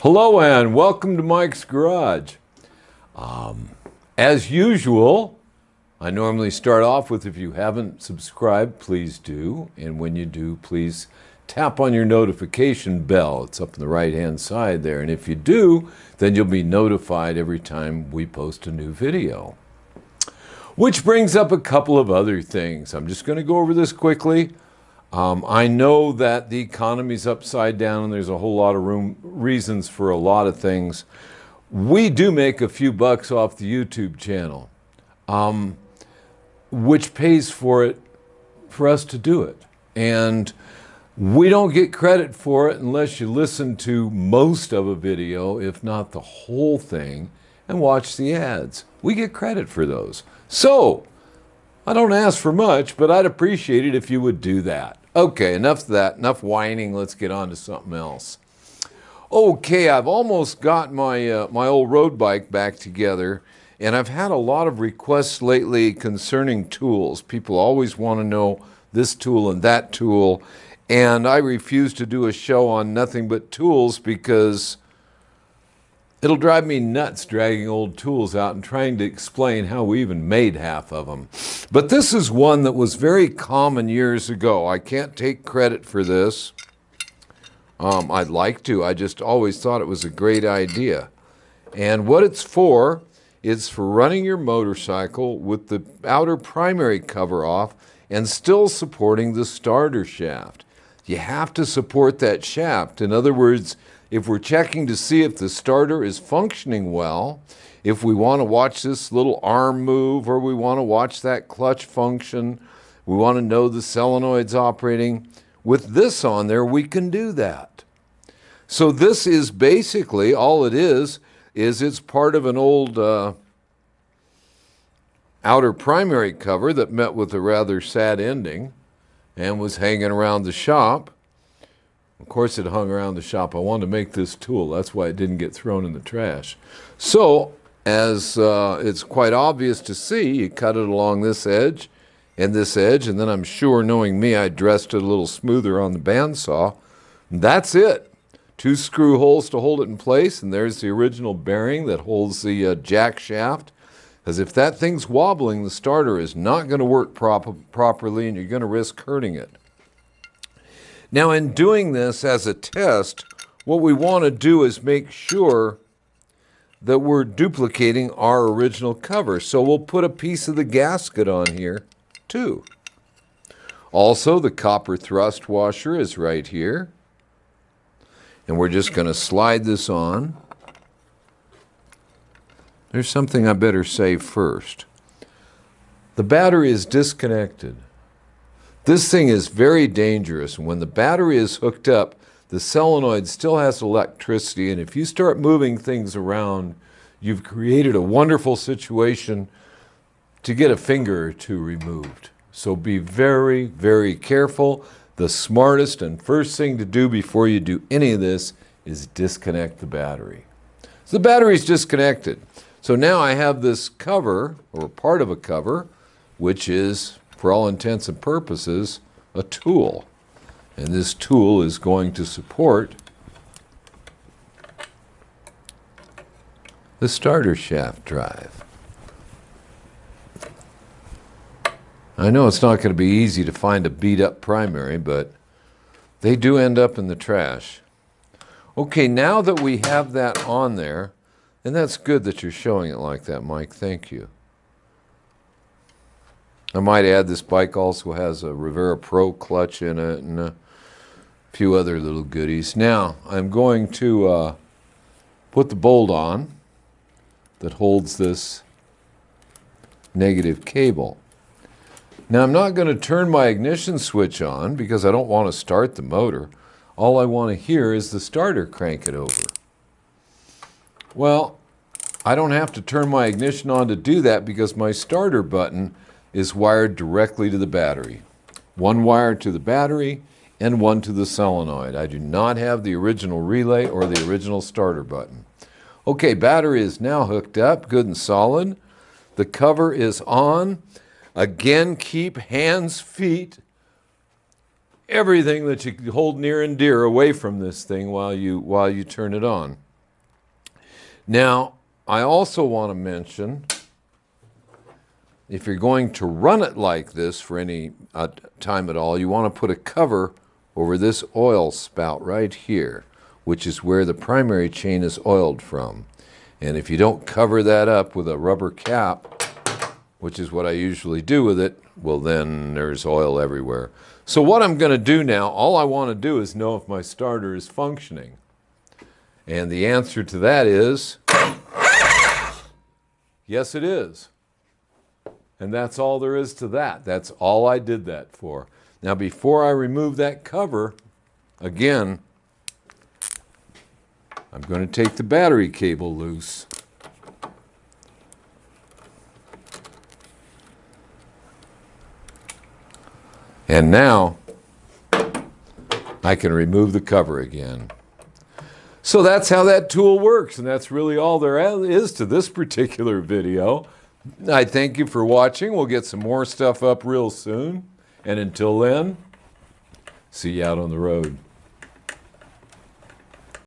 Hello and welcome to Mike's Garage. As usual, I normally start off with, if you haven't subscribed, please do. And when you do, please tap on your notification bell. It's up on the right-hand side there. And if you do, then you'll be notified every time we post a new video. Which brings up a couple of other things. I'm just going to go over this quickly. I know that the economy's upside down and there's a whole lot of reasons for a lot of things. We do make a few bucks off the YouTube channel, which pays for us to do it. And we don't get credit for it unless you listen to most of a video, if not the whole thing, and watch the ads. We get credit for those. So, I don't ask for much, but I'd appreciate it if you would do that. Okay, enough of that, enough whining, let's get on to something else. Okay, I've almost got my my old road bike back together, and I've had a lot of requests lately concerning tools. People always want to know this tool and that tool, and I refuse to do a show on nothing but tools because it'll drive me nuts dragging old tools out and trying to explain how we even made half of them. But this is one that was very common years ago. I can't take credit for this. I'd like to. I just always thought it was a great idea. And what it's for running your motorcycle with the outer primary cover off and still supporting the starter shaft. You have to support that shaft. In other words, if we're checking to see if the starter is functioning well, if we want to watch this little arm move or we want to watch that clutch function, we want to know the solenoid's operating, with this on there we can do that. So this is basically, all it is it's part of an old outer primary cover that met with a rather sad ending and was hanging around the shop. Of course, it hung around the shop. I wanted to make this tool. That's why it didn't get thrown in the trash. So, as it's quite obvious to see, you cut it along this edge, and then I'm sure, knowing me, I dressed it a little smoother on the bandsaw. That's it. 2 screw holes to hold it in place, and there's the original bearing that holds the jack shaft. Because if that thing's wobbling, the starter is not going to work properly, and you're going to risk hurting it. Now, in doing this as a test, what we want to do is make sure that we're duplicating our original cover. So we'll put a piece of the gasket on here, too. Also, the copper thrust washer is right here. And we're just going to slide this on. There's something I better say first. The battery is disconnected. This thing is very dangerous. When the battery is hooked up, the solenoid still has electricity, and if you start moving things around, you've created a wonderful situation to get a finger or two removed. So be very, very careful. The smartest and first thing to do before you do any of this is disconnect the battery. So the battery's disconnected. So now I have this cover, or part of a cover, which is, for all intents and purposes, a tool. And this tool is going to support the starter shaft drive. I know it's not going to be easy to find a beat-up primary, but they do end up in the trash. Okay, now that we have that on there, and that's good that you're showing it like that, Mike, thank you. I might add this bike also has a Rivera Pro clutch in it and a few other little goodies. Now, I'm going to put the bolt on that holds this negative cable. Now, I'm not going to turn my ignition switch on because I don't want to start the motor. All I want to hear is the starter crank it over. Well, I don't have to turn my ignition on to do that because my starter button is wired directly to the battery. One wire to the battery and one to the solenoid. I do not have the original relay or the original starter button. Okay, battery is now hooked up, good and solid. The cover is on. Again, keep hands, feet, everything that you hold near and dear away from this thing while you turn it on. Now, I also want to mention, if you're going to run it like this for any time at all, you want to put a cover over this oil spout right here, which is where the primary chain is oiled from. And if you don't cover that up with a rubber cap, which is what I usually do with it, well then there's oil everywhere. So what I'm going to do now, all I want to do is know if my starter is functioning. And the answer to that is, yes it is. And that's all there is to that. That's all I did that for. Now before I remove that cover, again, I'm going to take the battery cable loose. And now I can remove the cover again. So that's how that tool works, and that's really all there is to this particular video. I thank you for watching. We'll get some more stuff up real soon. And until then, see you out on the road.